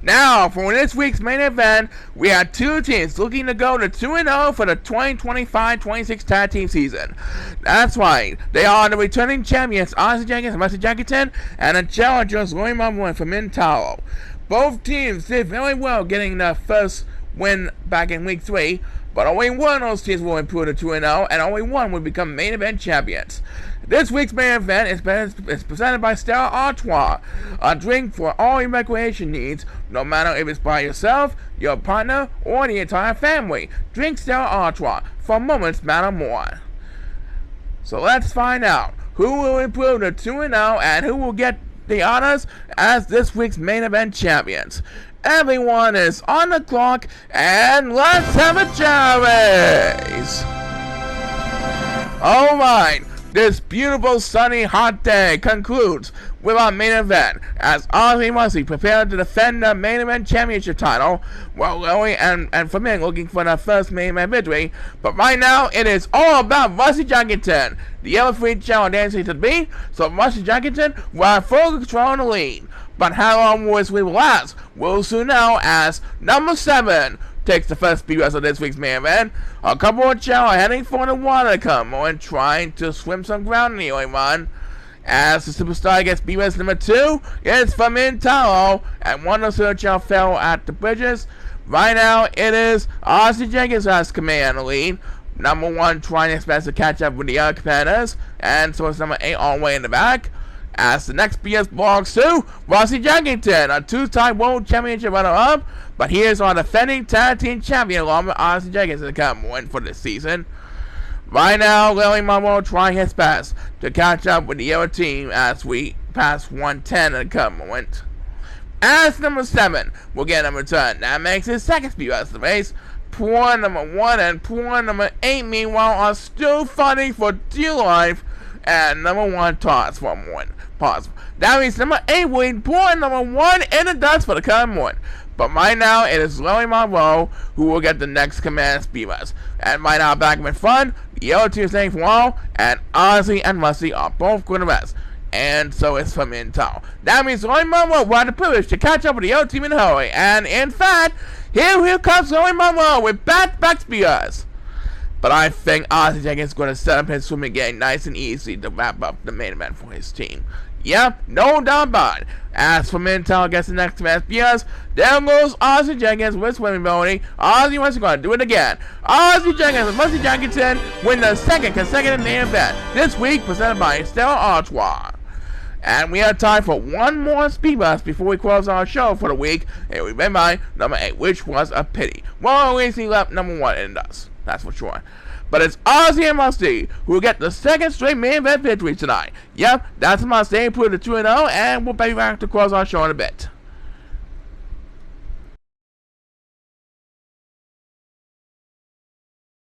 Now, for this week's main event, we have two teams looking to go to 2-0 for the 2025-26 tag team season. That's right, they are the returning champions Ozzie Jenkins Rusty Jackington and the challengers Larry Monroe Fermin Tallow. Both teams did very well getting their first win back in week 3, but only one of those teams will improve to 2-0, and only one will become main event champions. This week's main event is presented by Stella Artois, a drink for all your recreation needs, no matter if it's by yourself, your partner, or the entire family. Drink Stella Artois, for moments matter more. So let's find out who will improve to 2-0 and who will get the honors as this week's main event champions. Everyone is on the clock, and let's have a Chao race! Alright, this beautiful sunny hot day concludes with our main event as Ozzie Rusty prepared to defend the main event championship title, while Larry and Fermin looking for their first main event victory. But right now, it is all about Rusty Jackington. The other three challenge dancing to the beat, so Rusty Jackington will have full control in the lead. But how long will this lead last? We'll soon know as number 7 takes the first speed of this week's main event. A couple of Chao are heading for the water come and trying to swim some ground in the early run. As the superstar gets BS number 2, it's Fermin Tallow, and one of the Chao fell at the bridges. Right now, it is Ozzie Jenkins has command the lead. Number 1 trying his best to catch up with the other competitors, and so it's number 8 all the way in the back. As the next BS belongs to Ozzie Jenkins, a two-time world championship runner-up, but he is our defending tag team champion along with Ozzie Jenkins to come win for this season. Right now, Larry Monroe trying his best to catch up with the other team as we pass 110 in the current moment. As number 7 will get a return, that makes his second speed of the race. Poor number 1 and poor number 8 meanwhile are still fighting for dear life, and number 1 toss for one. Pause. That means number 8 will lead poor number 1 in the dust for the current one. But right now, it is Larry Monroe who will get the next command speed rush. And right now, back in front, the other two is staying for a while, and Ozzie and Rusty are both going to rest. And so is Fermin Tallow. That means Larry Monroe will have the privilege to catch up with the other team in a hurry. And in fact, here comes Larry Monroe with back speed rush. But I think Ozzie Jenkins is going to set up his swimming game nice and easy to wrap up the main event for his team. Yep, no doubt about it. As Fermin Tallow gets the next match, yes, there goes Ozzie Jenkins with swimming ability. Ozzie Rusty going to do it again. Ozzie Jenkins and Rusty Jackington win the second consecutive main event this week, presented by Stella Artois. And we have time for one more speed bus before we close our show for the week. And we went by number 8, which was a pity. Well, at least he left number 1 in dust. That's for sure. But it's Ozzie and Rusty who will get the second straight main event victory tonight. Yep, that's my stay. Put it to 2-0, and we'll be back to close our show in a bit.